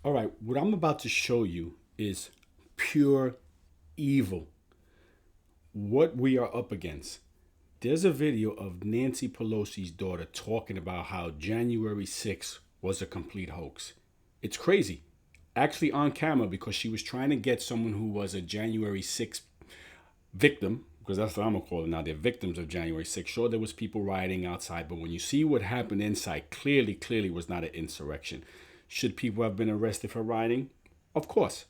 All right, what I'm about to show you is pure evil. What we are up against. There's a video of Nancy Pelosi's daughter talking about how January 6th was a complete hoax. It's crazy. Actually, on camera, because she was trying to get someone who was a January 6th victim, because that's what I'm gonna call it now. They're victims of January 6th. Sure, there was people rioting outside, but when you see what happened inside, clearly was not an insurrection. Should people have been arrested for rioting? Of course.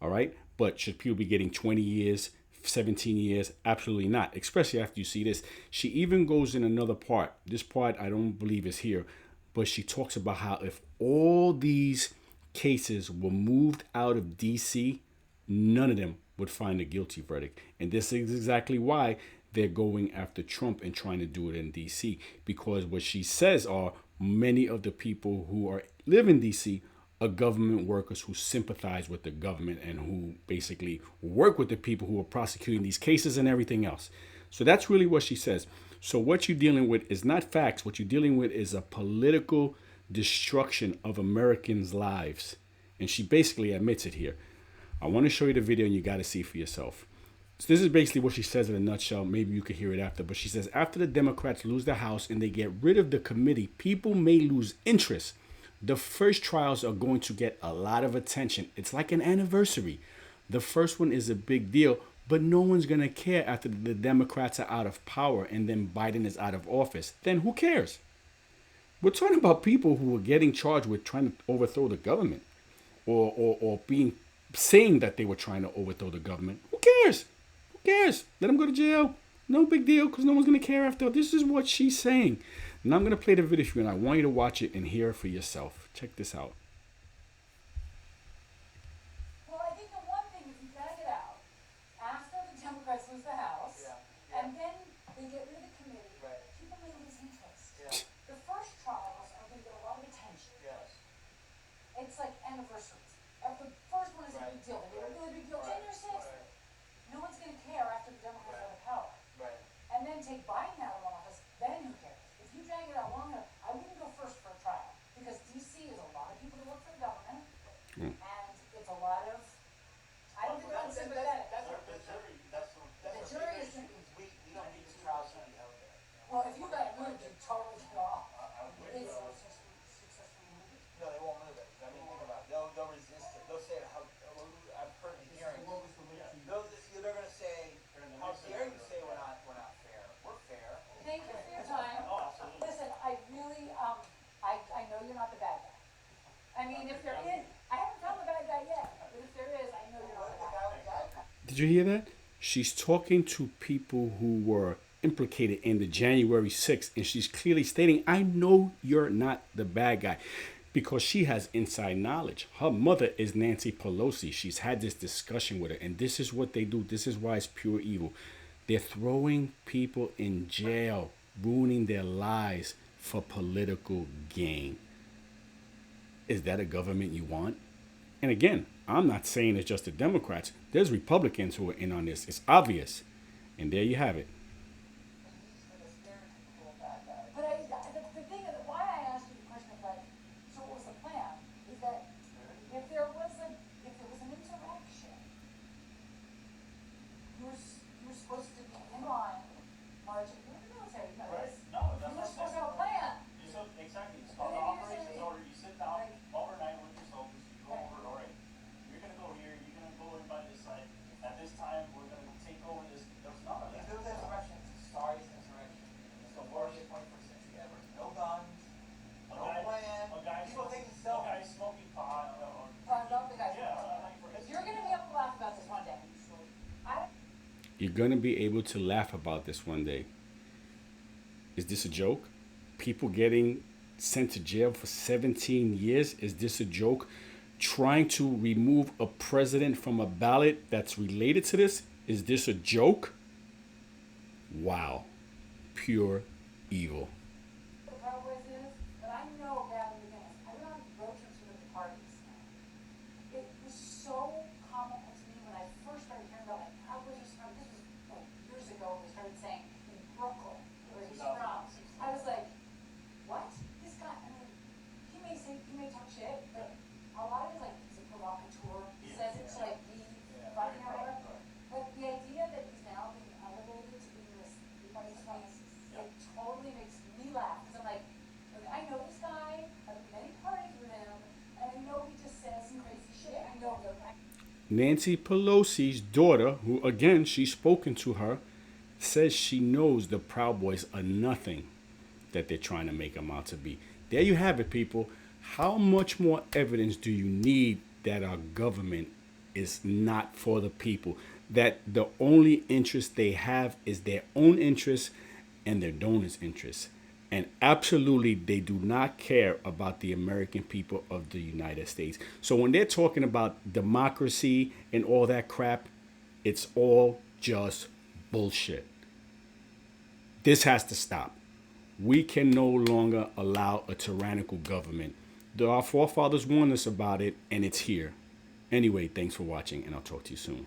All right. But should people be getting 20 years, 17 years? Absolutely not. Especially after you see this. She even goes in another part. This part I don't believe is here, but she talks about how if all these cases were moved out of DC, none of them would find a guilty verdict. And this is exactly why they're going after Trump and trying to do it in DC. Because what she says are many of the people who are live in DC are government workers who sympathize with the government and who basically work with the people who are prosecuting these cases and everything else. So that's really what she says. So what you're dealing with is not facts. What you're dealing with is a political destruction of Americans' lives. And she basically admits it here. I want to show you the video and you got to see for yourself. So this is basically what she says in a nutshell. Maybe you could hear it after. But she says, after the Democrats lose the House and they get rid of the committee, people may lose interest. The first trials are going to get a lot of attention. It's like an anniversary. The first one is a big deal, but no one's going to care after the Democrats are out of power and then Biden is out of office. Then who cares? We're talking about people who are getting charged with trying to overthrow the government or being saying that they were trying to overthrow the government. Who cares? Who cares? Let them go to jail. No big deal because no one's going to care after. This is what she's saying. Now I'm going to play the video for you and I want you to watch it and hear it for yourself. Check this out. Well, I think the one thing, if you drag it out, after the Democrats lose the House, and then they get rid of the committee, people may lose interest. The first trials are going to get a lot of attention. It's like anniversaries. The first one is a big deal. They get a really big deal. January 6th. No one's going to care after the Democrats are out of power. And then take Biden out of office, then who cares? If you drag it out long enough, I wouldn't go first for a trial because DC is a lot of people that work for the government, and it's a lot of. I don't think that's sympathetic. The jury is thinking we don't need this trial to be out there. Well, if you got moved, you totally get off. It's successfully moved. No, they won't move it. I mean, think about it. They'll resist it. They'll say, I've heard the hearings. They're going to say, how dare you say we're not fair? We're fair. Thank you for your time. Listen, I really, I know you're not the bad guy. I mean, if there is, I haven't found the bad guy yet, but if there is, I know you're not the bad guy. Did you hear that? She's talking to people who were implicated in the January 6th, and she's clearly stating, I know you're not the bad guy. Because she has inside knowledge. Her mother is Nancy Pelosi. She's had this discussion with her, and this is what they do. This is why it's pure evil. They're throwing people in jail, ruining their lives for political gain. Is that a government you want? And again, I'm not saying it's just the Democrats. There's Republicans who are in on this. It's obvious. And there you have it. But the thing is, why I asked you the question of like, so what was the plan? Is that if there was an insurrection, you were supposed to be in line, marching. You're in the military, you know this. No, you were supposed to have a plan. Exactly. It's called operations order. You sit down overnight with your soldiers. You go over, all right, you're going to go here. You're going to go in by this side. At this time, we're going to take over this. There's none of that. This insurrection is the sorriest insurrection. It's the worst 21st century ever. No guns, no plan. People taking selfies. A guy smoking pot. I love the guys. You're going to be able to laugh about this one day. You're going to be able to laugh about this one day. Is this a joke? People getting sent to jail for 17 years? Is this a joke? Trying to remove a president from a ballot that's related to this? Is this a joke? Wow. Pure evil. The problem is that I know bad in the beginning. I went on road trips with the parties. It was so comical to me when I first started hearing about like Cowboys. This was like years ago. They started saying in Brooklyn, where he's from. I was like, what? This guy, I mean, he may talk shit, but a lot of it's like Nancy Pelosi's daughter, who again she's spoken to her, says she knows the Proud Boys are nothing that they're trying to make them out to be. There you have it, people. How much more evidence do you need that our government is not for the people? That the only interest they have is their own interest and their donors' interests. And absolutely, they do not care about the American people of the United States. So when they're talking about democracy and all that crap, it's all just bullshit. This has to stop. We can no longer allow a tyrannical government. Our forefathers warned us about it, and it's here. Anyway, thanks for watching, and I'll talk to you soon.